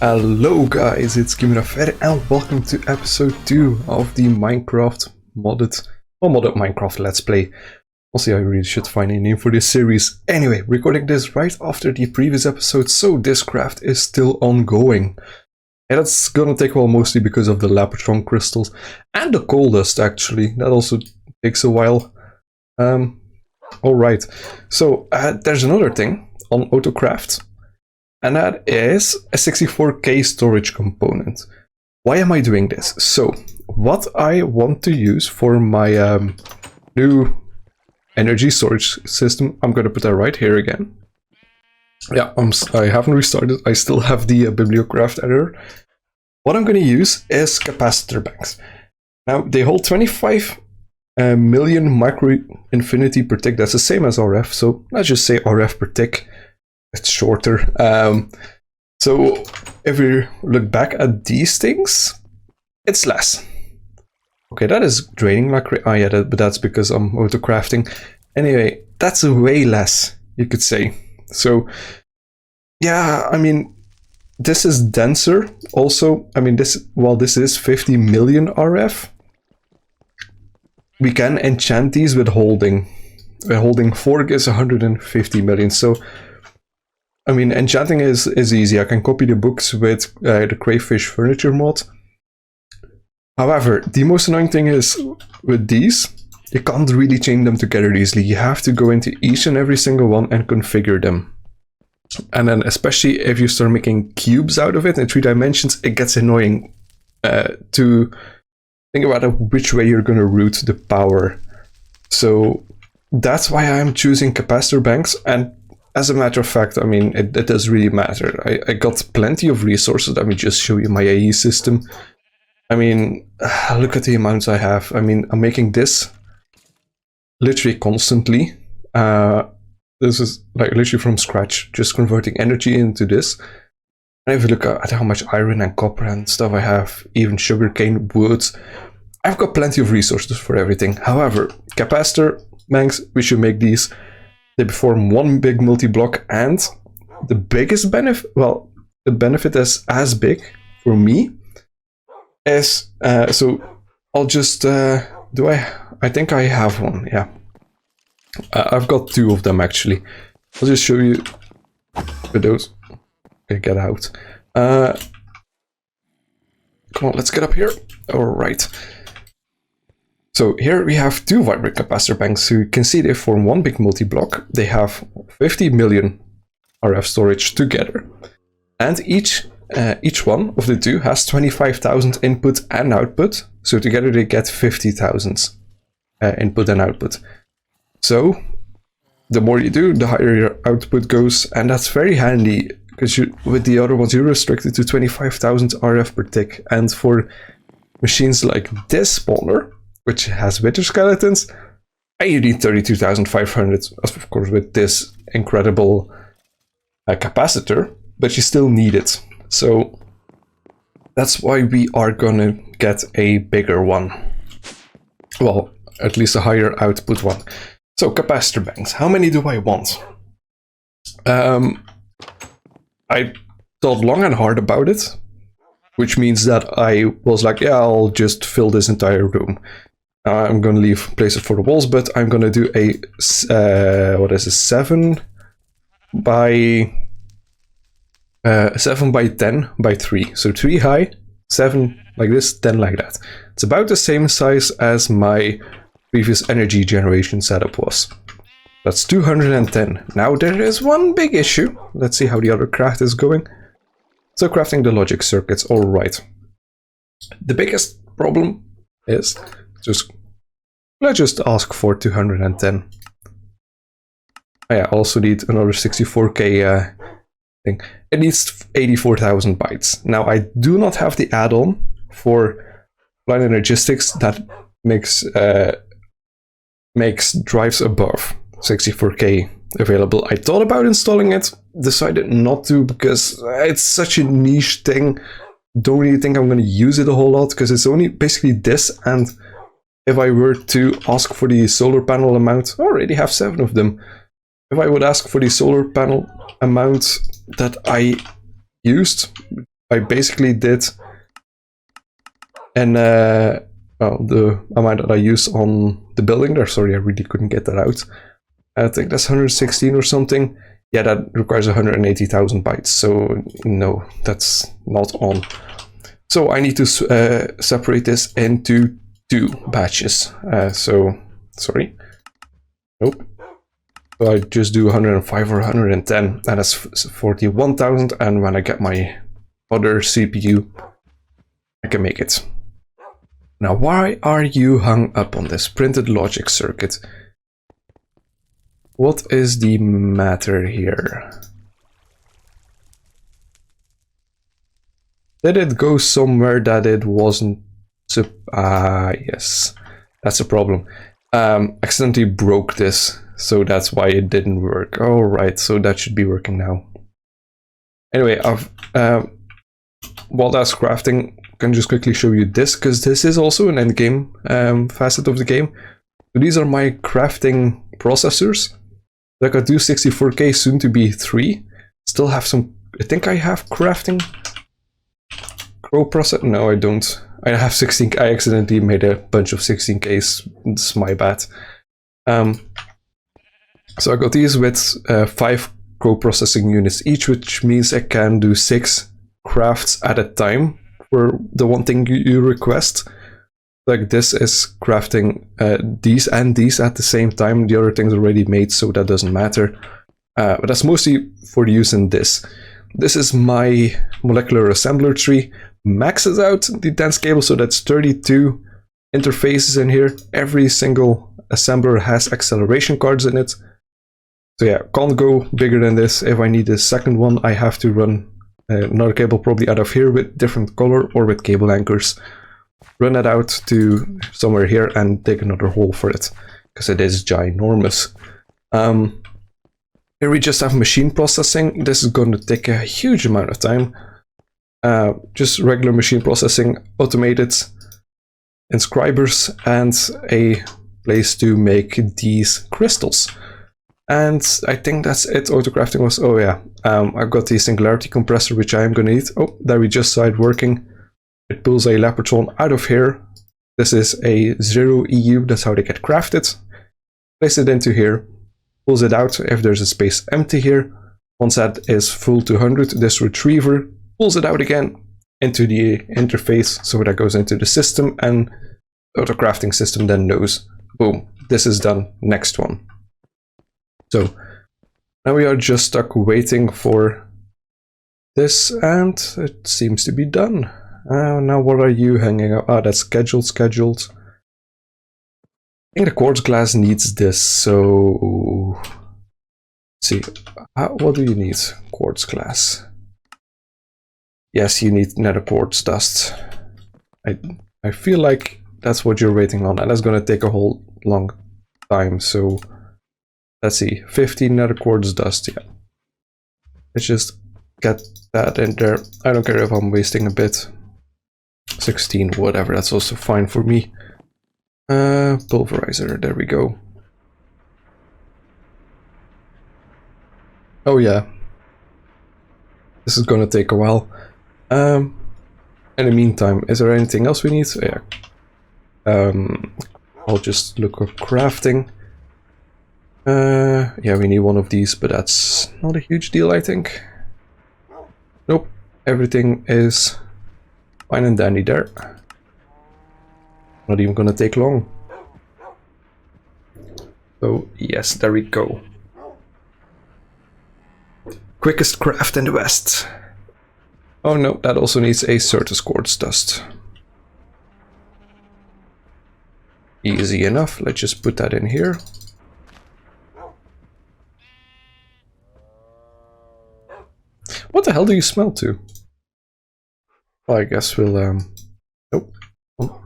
Hello guys, it's Kimirafer and welcome to episode 2 of the Minecraft modded Minecraft Let's Play. Also, I really should find a name for this series. Anyway, recording this right after the previous episode, so this craft is still ongoing. And that's gonna take a while, mostly because of the Lapotron crystals and the coal dust actually. That also takes a while. Alright, so there's another thing on AutoCraft. And that is a 64K storage component. Why am I doing this? So, what I want to use for my new energy storage system, I'm going to put that right here again. Yeah, I haven't restarted. I still have the Bibliocraft error. What I'm going to use is Capacitor Banks. Now, they hold 25 million micro infinity per tick. That's the same as RF. So, let's just say RF per tick. It's shorter. So if we look back at these things, it's less. Okay, that is draining like crazy. Oh yeah, but that's because I'm auto-crafting. Anyway, that's way less, you could say. So yeah, I mean, this is denser. Also, I mean, while this is 50 million RF, we can enchant these with holding. Holding 4 gives 150 million. So I mean, enchanting is easy. I can copy the books with the crayfish furniture mod. However, the most annoying thing is with these, you can't really chain them together easily. You have to go into each and every single one and configure them. And then especially if you start making cubes out of it in 3 dimensions, it gets annoying to think about which way you're going to route the power. So that's why I'm choosing capacitor banks. And as a matter of fact, I mean, it does really matter. I got plenty of resources. Let me just show you my AE system. I mean, look at the amounts I have. I mean, I'm making this literally constantly. This is like literally from scratch, just converting energy into this. And if you look at how much iron and copper and stuff I have, even sugarcane, wood, I've got plenty of resources for everything. However, capacitor banks, we should make these. They perform one big multi-block, and the biggest benefit, well, the benefit is as big for me is, so I'll just, I think I have one, yeah. I've got 2 of them actually. I'll just show you with those. Okay, get out. Come on, let's get up here. All right. So here we have 2 Vibrate capacitor banks. So you can see they form one big multi-block. They have 50 million RF storage together. And each one of the 2 has 25,000 input and output. So together they get 50,000 input and output. So the more you do, the higher your output goes. And that's very handy because with the other ones, you're restricted to 25,000 RF per tick. And for machines like this spawner, which has wither skeletons, I need 32,500, of course, with this incredible capacitor, but you still need it. So that's why we are gonna get a bigger one. Well, at least a higher output one. So capacitor banks, how many do I want? I thought long and hard about it, which means that I was like, yeah, I'll just fill this entire room. I'm going to leave places for the walls, but I'm going to do a, 7 by 10 by 3. So 3 high, 7 like this, 10 like that. It's about the same size as my previous energy generation setup was. That's 210. Now there is one big issue. Let's see how the other craft is going. So crafting the logic circuits, all right. The biggest problem is let's just ask for 210. Oh yeah, I also need another 64K thing. It needs 84,000 bytes. Now I do not have the add-on for line energistics that makes drives above 64K available. I thought about installing it, decided not to because it's such a niche thing. Don't really think I'm going to use it a whole lot because it's only basically this, and if I were to ask for the solar panel amount, I already have 7 of them. If I would ask for the solar panel amount that I used, I basically did and well, the amount that I use on the building there, sorry, I really couldn't get that out. I think that's 116 or something. Yeah, that requires 180,000 bytes, so no, that's not on. So I need to separate this into 2 batches. So, sorry. Nope. So I just do 105 or 110, and that's 41,000, and when I get my other CPU, I can make it. Now, why are you hung up on this printed logic circuit? What is the matter here? Did it go somewhere that it wasn't? Yes, that's a problem. Accidentally broke this, so that's why it didn't work. All right, so that should be working now. Anyway, while that's crafting, I can just quickly show you this, because this is also an endgame facet of the game. So these are my crafting processors. I got do 64K, soon to be 3. Still have some. I think I have crafting. Crow processor? No, I don't. I have 16. I accidentally made a bunch of 16Ks. It's my bad. So I got these with 5 crow processing units each, which means I can do 6 crafts at a time for the one thing you request. Like this is crafting these and these at the same time. The other things are already made, so that doesn't matter. But that's mostly for use in this. This is my molecular assembler tree. Maxes out the dense cable, so that's 32 interfaces in here. Every single assembler has acceleration cards in it. So yeah, can't go bigger than this. If I need a second one, I have to run another cable probably out of here with different color or with cable anchors. Run it out to somewhere here and dig another hole for it, because it is ginormous. Here we just have machine processing. This is going to take a huge amount of time. Just regular machine processing, automated inscribers, and a place to make these crystals. And I think that's it. Autocrafting was, oh yeah, I've got the Singularity Compressor, which I am going to need. Oh, there we just saw it working. It pulls a Leopardron out of here. This is a 0 EU, that's how they get crafted. Place it into here, pulls it out if there's a space empty here. Once that is full to 100, this retriever pulls it out again into the interface, so that goes into the system, and the autocrafting system then knows, boom, this is done, next one. So now we are just stuck waiting for this, and it seems to be done. Now what are you hanging out? Ah, that's scheduled. I think the quartz glass needs this, so let's see. What do you need? Quartz glass. Yes, you need nether quartz dust. I feel like that's what you're waiting on, and that's gonna take a whole long time, so let's see, 15 nether quartz dust, yeah. Let's just get that in there. I don't care if I'm wasting a bit. 16, whatever, that's also fine for me. Pulverizer, there we go. Oh yeah. This is gonna take a while. In the meantime, is there anything else we need? Yeah. I'll just look up crafting. Yeah, we need one of these, but that's not a huge deal, I think. Nope, everything is fine and dandy there. Not even gonna take long. So yes, there we go. Quickest craft in the West. Oh no, that also needs a Certus quartz dust. Easy enough, let's just put that in here. What the hell do you smell to? Well, I guess we'll, nope. Oh.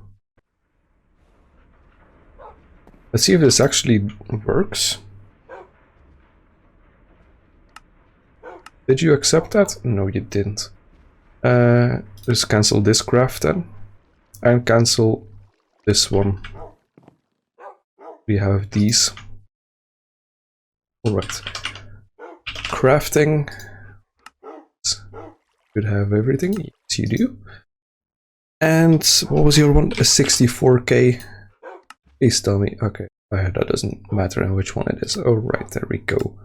Let's see if this actually works. Did you accept that? No, you didn't. Just cancel this craft then. And cancel this one. We have these. Alright. Crafting. should have everything. Yes, you do. And what was the other one? A 64k. Please tell me. Okay, that doesn't matter which one it is. Oh, right, there we go.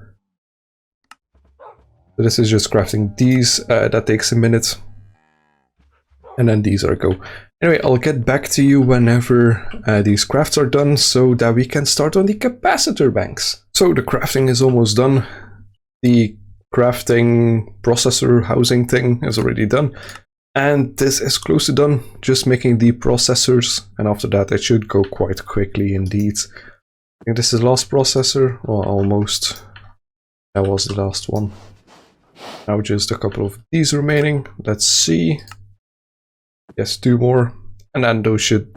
So this is just crafting these. That takes a minute. And then these are go. Anyway, I'll get back to you whenever these crafts are done so that we can start on the capacitor banks. So the crafting is almost done. The crafting processor housing thing is already done. And this is close to done, just making the processors, and after that it should go quite quickly indeed. I think this is the last processor, well, almost. That was the last one. Now just a couple of these remaining, let's see. Yes, 2 more, and then those should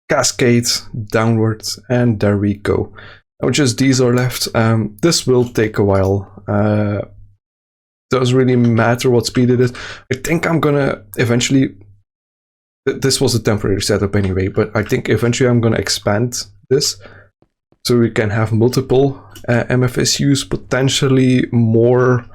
cascade downwards, and there we go. Now just these are left. This will take a while. Doesn't really matter what speed it is. I think I'm gonna eventually, this was a temporary setup anyway, but I think eventually I'm gonna expand this so we can have multiple MFSUs, potentially more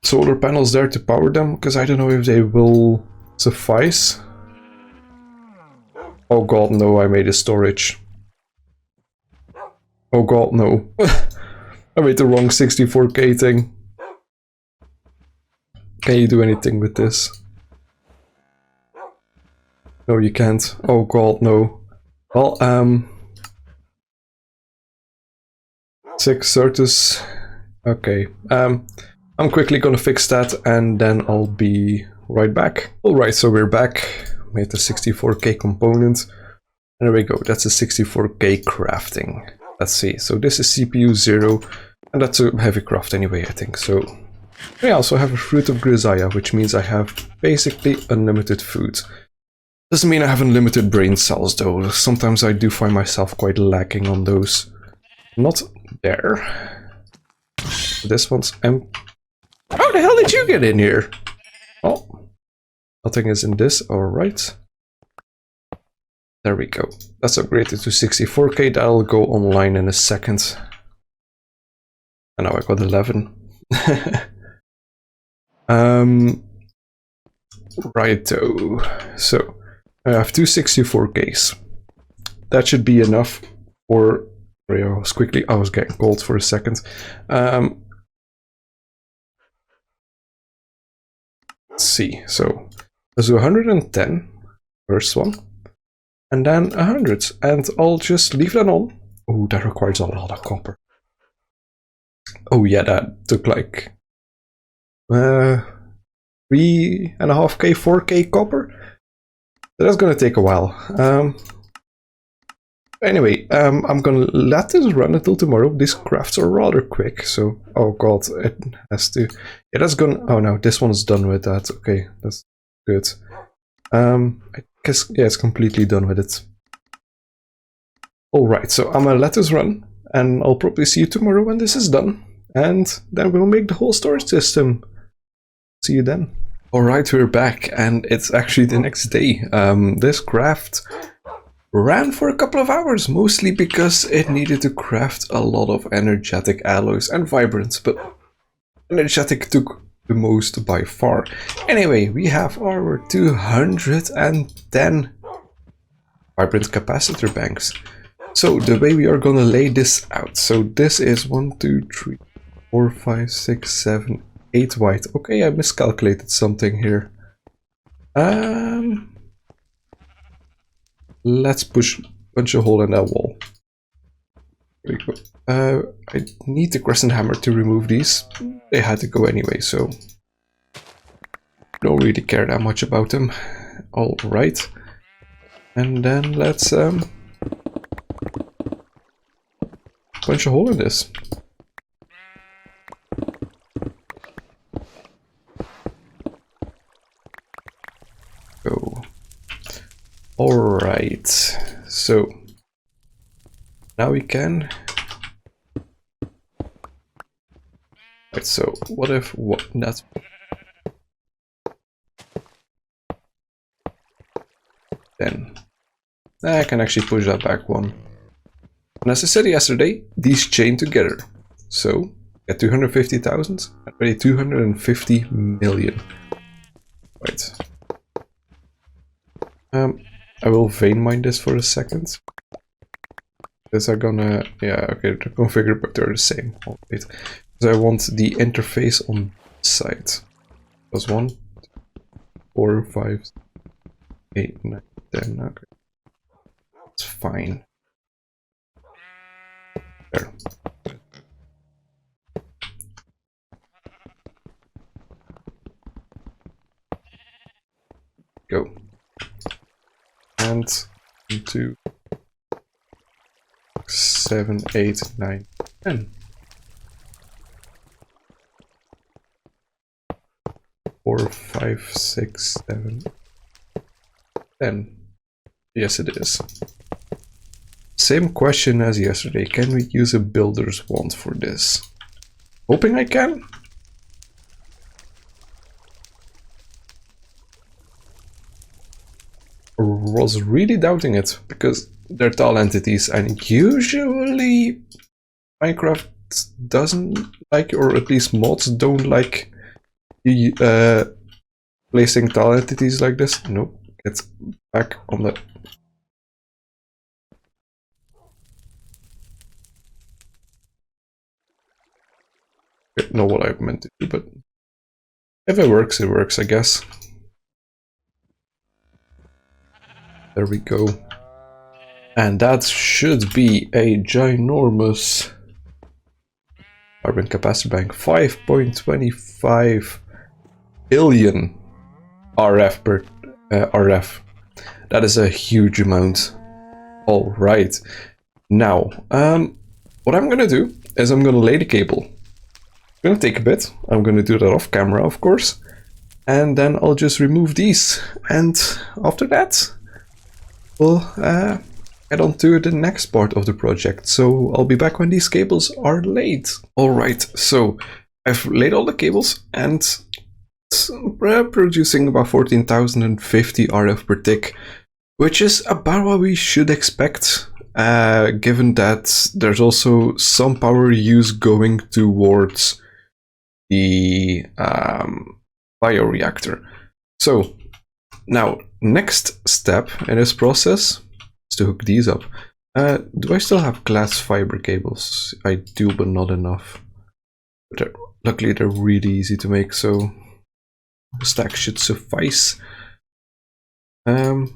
solar panels there to power them, because I don't know if they will suffice. Oh god, no, I made a storage. Oh god, no. I made the wrong 64k thing. Can you do anything with this? No, you can't. Oh god, no. Well, 6 Certus. Okay. I'm quickly gonna fix that and then I'll be right back. Alright, so we're back. Made the 64k component. And there we go, that's a 64k crafting. Let's see, so this is CPU 0, and that's a heavy craft anyway, I think. So I also have a Fruit of Grisaia, which means I have basically unlimited food. Doesn't mean I have unlimited brain cells though. Sometimes I do find myself quite lacking on those. Not there. This one's empty. How the hell did you get in here? Oh, nothing is in this, alright. There we go. That's upgraded to 64k. That'll go online in a second. And now I got 11. Righto. So I have 2 64ks. That should be enough for. I was getting cold for a second. Let's see. So let's do 110. First one. And then 100, and I'll just leave that on. Oh, that requires a lot of copper. Oh yeah, that took like 3.5k, 4k copper. That's gonna take a while. Anyway, I'm gonna let this run until tomorrow. These crafts are rather quick, so oh god, it has to. Yeah, that's gonna. Oh no, this one's done with that. Okay, that's good. I guess, yeah, it's completely done with it. Alright, so I'm gonna let this run, and I'll probably see you tomorrow when this is done, and then we'll make the whole storage system. See you then. Alright, we're back, and it's actually the next day. This craft ran for a couple of hours, mostly because it needed to craft a lot of energetic alloys and vibrants, but energetic took the most by far. Anyway, we have our 210 vibrant capacitor banks. So the way we are gonna lay this out, so this is 1, 2, 3, 4, 5, 6, 7, 8 wide. Okay, I miscalculated something here. Let's punch a hole in that wall. There we go. I need the crescent hammer to remove these. They had to go anyway, so don't really care that much about them. All right, and then let's punch a hole in this. Go. All right, so now we can. Right, so what if that's then I can actually push that back one. And as I said yesterday, these chain together. So at 250,000, already 250 million. Right. I will vein mine this for a second. These are gonna, yeah, okay, they're configured, but they're the same. Oh, wait. Because I want the interface on this side. Plus 1, 4, 5, 8, 9, 10. Okay. It's fine. There. Go. And 1, 2, 7, 8, 9, 10. 4, 5, 6, 7, 10. Yes, it is. Same question as yesterday. Can we use a builder's wand for this? Hoping I can. Was really doubting it because they're tall entities, and usually Minecraft doesn't like, or at least mods don't like, placing tall entities like this. Nope, get back on the. I don't know what I meant to do, but if it works, I guess. There we go. And that should be a ginormous carbon capacitor bank. 5.25 billion RF per RF. That is a huge amount. All right. Now, what I'm gonna do is I'm gonna lay the cable. It's gonna take a bit. I'm gonna do that off camera, of course. And then I'll just remove these. And after that, we'll head on to the next part of the project. So I'll be back when these cables are laid. Alright, so I've laid all the cables and it's producing about 14,050 RF per tick, which is about what we should expect, given that there's also some power use going towards the bioreactor. So now, next step in this process is to hook these up. Do I still have glass fiber cables? I do, but not enough. But luckily they're really easy to make, so a stack should suffice. Or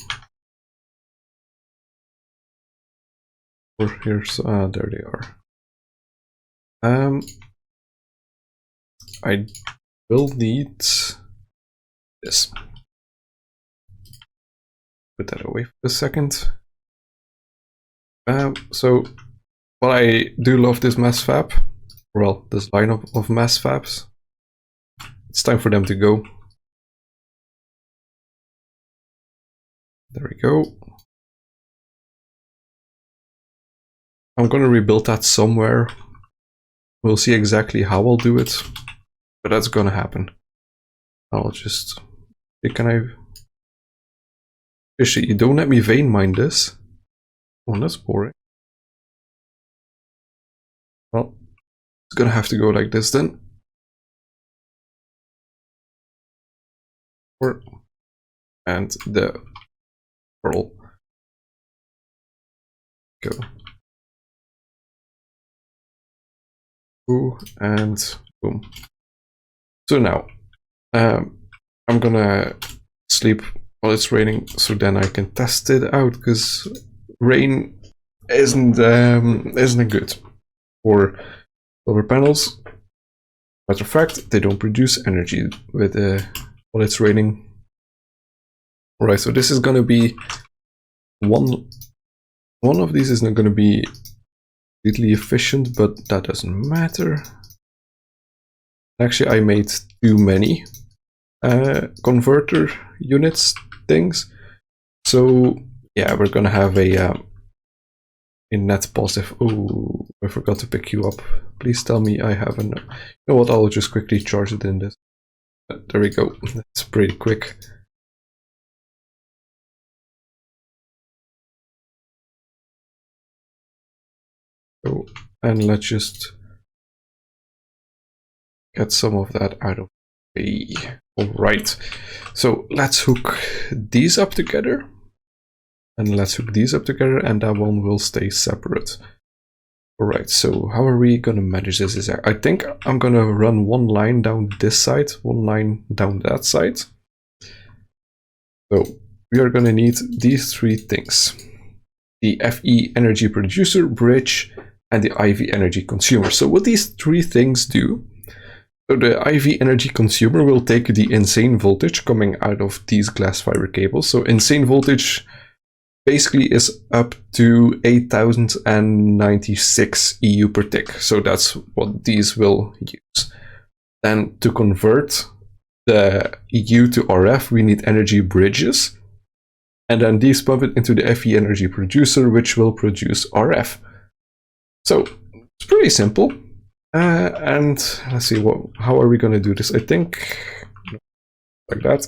here's, there they are. I will need this. Put that away for a second. So, while I do love this mass fab, well, this lineup of mass fabs, it's time for them to go. There we go. I'm gonna rebuild that somewhere. We'll see exactly how I'll do it, but that's gonna happen. I'll just... Can I... Actually, you don't let me vein mine this. Oh, that's boring. Well, it's gonna have to go like this then. And the pearl. Go. Ooh, and boom. So now, I'm gonna sleep while it's raining, so then I can test it out, because rain isn't good for solar panels. Matter of fact, they don't produce energy with while it's raining. Alright, so this is gonna be one of these is not gonna be completely efficient, but that doesn't matter. Actually, I made too many converter units things, so yeah, we're gonna have a net positive. Oh, I forgot to pick you up. Please tell me I have an. You know what? I'll just quickly charge it in this. There we go. That's pretty quick. So, and let's just get some of that out of the way. All right, so let's hook these up together, and let's hook these up together, and that one will stay separate. All right, so how are we gonna manage this? I think I'm gonna run one line down this side, one line down that side. So we are gonna need these three things: the FE energy producer, bridge, and the IV energy consumer. So what these three things do: so the IV energy consumer will take the insane voltage coming out of these glass fiber cables. So insane voltage basically is up to 8096 EU per tick. So that's what these will use. Then to convert the EU to RF, we need energy bridges. And then these pump it into the FE energy producer, which will produce RF. So it's pretty simple. And let's see, how are we going to do this? I think like that.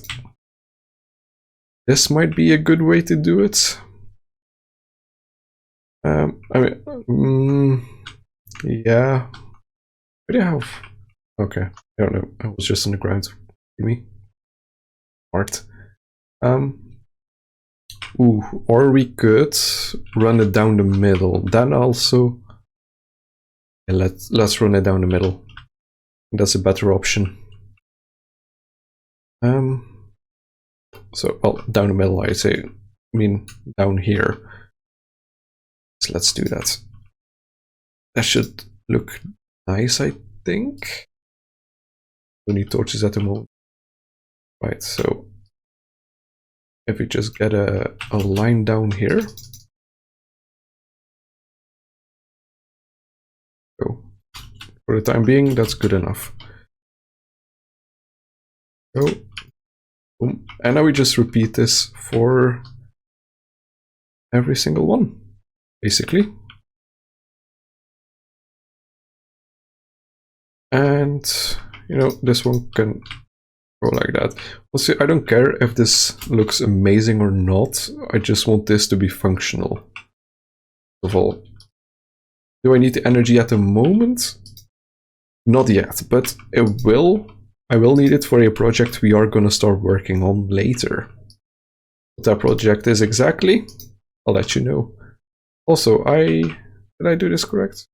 This might be a good way to do it. I mean, yeah. What do you have? Okay, I don't know. I was just on the ground. Give me art. Ooh, or we could run it down the middle. Then also, yeah, let's run it down the middle. That's a better option. So, well, down the middle, I say. I mean, down here. So let's do that. That should look nice, I think. We need torches at the moment. Right, so if we just get a line down here. So for the time being, that's good enough. So, boom. And now we just repeat this for every single one, basically. And, you know, this one can go like that. Well, see, I don't care if this looks amazing or not. I just want this to be functional. First of all, do I need the energy at the moment? Not yet, but it will. I will need it for a project we are going to start working on later. What that project is exactly, I'll let you know. Also, did I do this correct?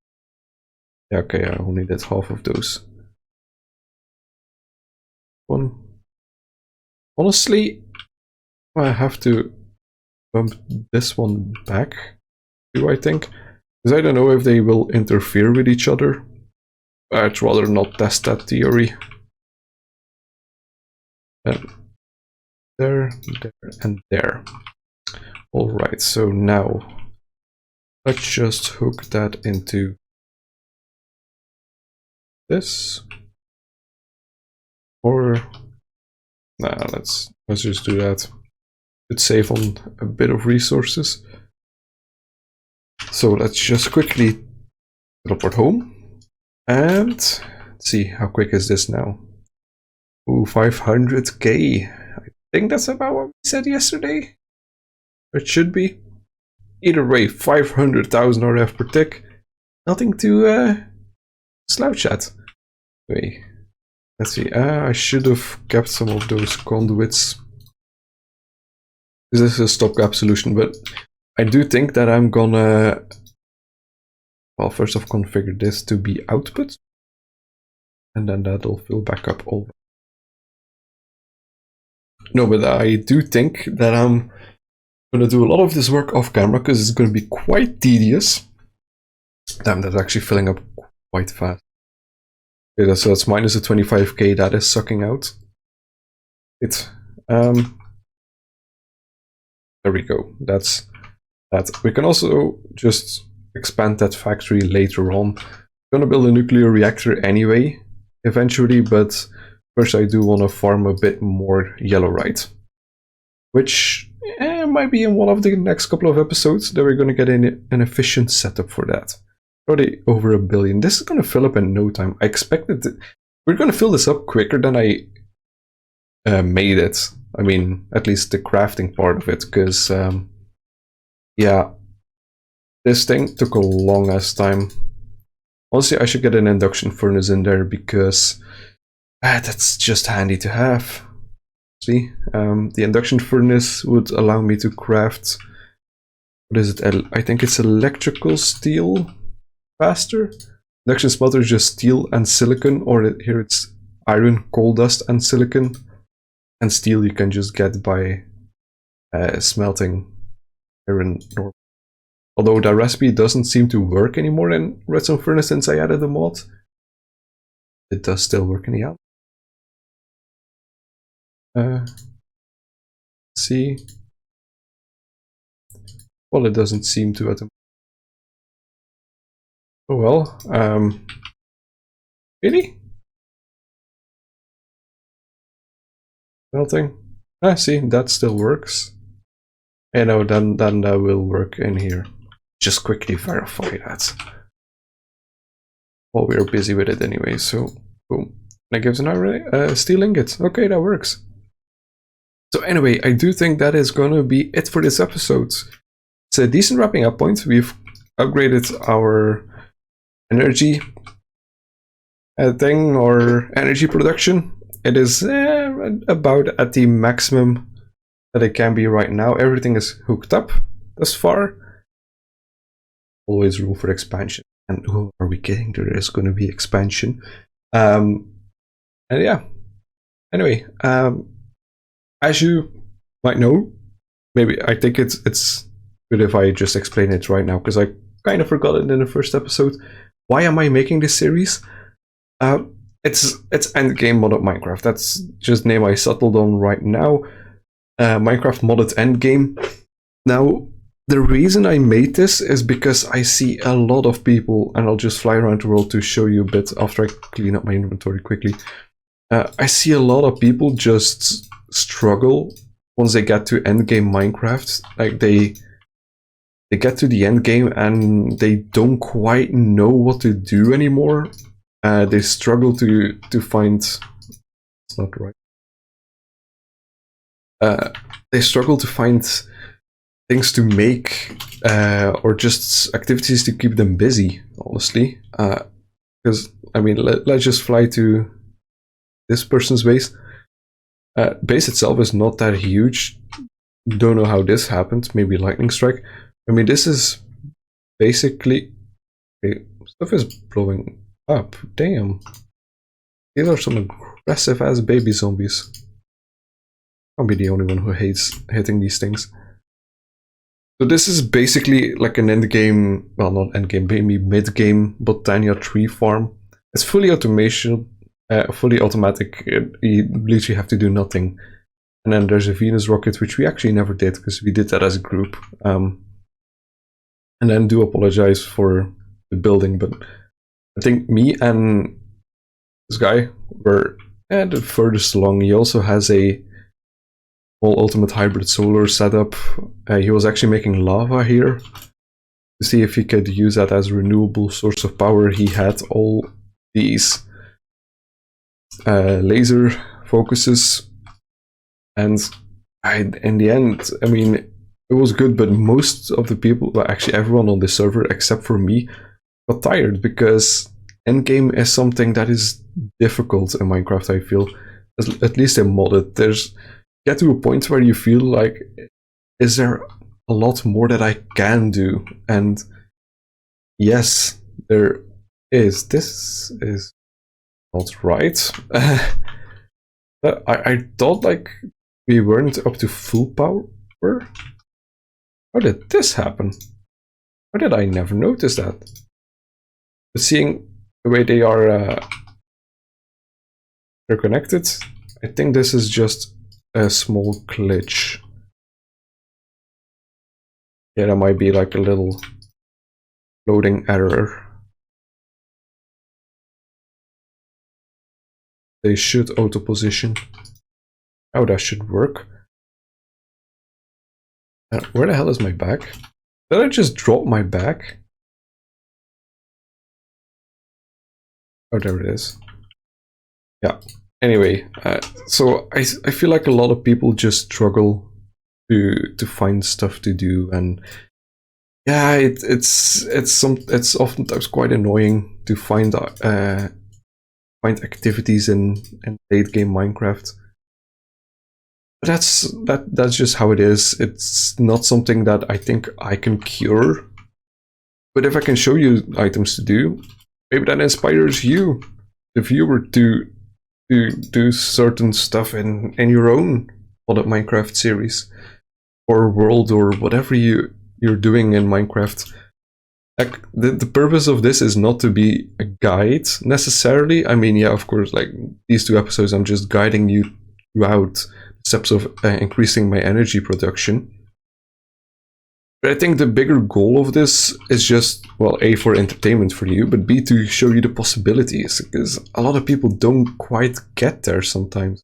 Yeah, okay, I only did half of those. One. Honestly, I have to bump this one back, do I think? Because I don't know if they will interfere with each other. I'd rather not test that theory. And there, and there. Alright, so now let's just hook that into this. Or nah, let's just do that. It'd save on a bit of resources. So let's just quickly teleport home. And let's see, how quick is this now? Ooh, 500k. I think that's about what we said yesterday. It should be. Either way, 500,000 RF per tick. Nothing to slouch at. Wait, let's see. I should have kept some of those conduits. This is a stopgap solution, but I do think that I'm gonna, well, first off, configure this to be output, and then that'll fill back up all. No, but I do think that I'm gonna do a lot of this work off camera because it's gonna be quite tedious. Damn, that's actually filling up quite fast. Okay, so that's minus a 25k that is sucking out. There we go. That's that. We can also just expand that factory later on. I'm gonna build a nuclear reactor anyway, eventually, but first I do want to farm a bit more yellowite, which might be in one of the next couple of episodes that we're gonna get an efficient setup for that. Already over 1 billion. This is gonna fill up in no time. I expected we're gonna fill this up quicker than I made it. I mean, at least the crafting part of it, because yeah, this thing took a long ass time. Honestly, I should get an induction furnace in there because that's just handy to have. See, the induction furnace would allow me to craft, what is it? I think it's electrical steel faster. Induction smelter is just steel and silicon, or here it's iron, coal dust, and silicon. And steel you can just get by smelting iron. Although that recipe doesn't seem to work anymore in redstone furnace since I added the mod. It does still work in the app. See. Well, it doesn't seem to at the oh well. Really? Melting? Ah, see, that still works. You know, then that will work in here. Just quickly verify that. Well, we're busy with it anyway, so boom. That gives an iron steel ingot. Okay, that works. So anyway, I do think that is gonna be it for this episode. It's a decent wrapping up point. We've upgraded our energy thing, or energy production. It is about at the maximum that it can be right now. Everything is hooked up thus far. Always room for expansion. And who are we kidding? There is going to be expansion. And yeah. Anyway, as you might know, maybe I think it's good if I just explain it right now, because I kind of forgot it in the first episode. Why am I making this series? It's Endgame modded Minecraft. That's just the name I settled on right now. Minecraft modded Endgame. Now, the reason I made this is because I see a lot of people, and I'll just fly around the world to show you a bit after I clean up my inventory quickly. I see a lot of people just struggle once they get to endgame Minecraft. Like they get to the endgame and they don't quite know what to do anymore. They struggle to find. It's not right. They struggle to find things to make, or just activities to keep them busy, honestly. Because, I mean, let's just fly to this person's base. Base itself is not that huge. Don't know how this happened. Maybe lightning strike. I mean, this is basically... Okay, stuff is blowing up. Damn. These are some aggressive ass baby zombies. I'll be the only one who hates hitting these things. So this is basically like an endgame, well, not endgame, maybe mid-game Botania tree farm. It's fully automation, fully automatic. You literally have to do nothing. And then there's a Venus rocket, which we actually never did because we did that as a group. And then do apologize for the building, but I think me and this guy were the furthest along. He also has a whole ultimate hybrid solar setup. He was actually making lava here to see if he could use that as a renewable source of power. He had all these laser focuses, and in the end, I mean, it was good, but most of the people, well, actually everyone on the server except for me, got tired because endgame is something that is difficult in Minecraft. I feel, at least in modded, there's get to a point where you feel like, is there a lot more that I can do? And yes, there is. This is not right. I thought like we weren't up to full power. How did this happen? How did I never notice that? But seeing the way they are they're connected, I think this is just a small glitch. Yeah, that might be like a little loading error. They should auto position. Oh, that should work. Where the hell is my bag? Did I just drop my bag? Oh, there it is. Yeah. Anyway, so I feel like a lot of people just struggle to find stuff to do, and Yeah, it's oftentimes quite annoying to find activities in late game Minecraft. But that's just how it is. It's not something that I think I can cure. But if I can show you items to do, maybe that inspires you, the viewer, to do certain stuff in your own modded Minecraft series or world or whatever you're doing in Minecraft. Like the purpose of this is not to be a guide necessarily. I mean, yeah, of course, like these 2 episodes, I'm just guiding you throughout steps of increasing my energy production. But I think the bigger goal of this is just, well, A, for entertainment for you, but B, to show you the possibilities, because a lot of people don't quite get there sometimes.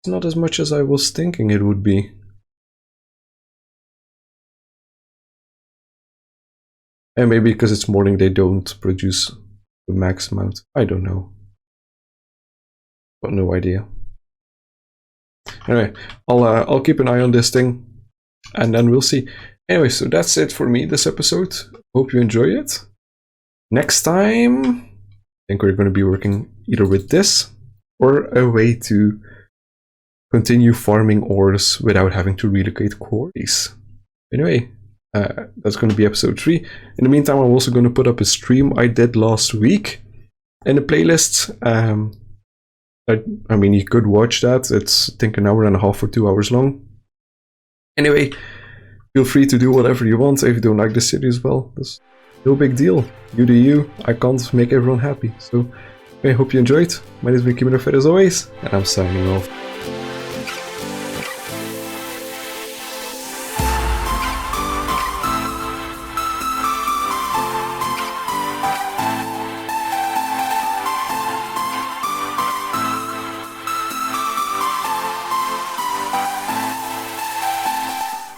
It's not as much as I was thinking it would be. And maybe because it's morning they don't produce the max amount. I don't know. Got no idea. Anyway, I'll keep an eye on this thing, and then we'll see. Anyway, so that's it for me this episode. Hope you enjoy it. Next time, I think we're going to be working either with this or a way to continue farming ores without having to relocate quarries. Anyway, that's going to be episode 3. In the meantime, I'm also going to put up a stream I did last week in the playlist. I mean, you could watch that. It's, I think, 1.5 hours or 2 hours long. Anyway, feel free to do whatever you want if you don't like the series. Well, there's no big deal. You do you. I can't make everyone happy. So I hope you enjoyed. My name is Kimirafer as always, and I'm signing off.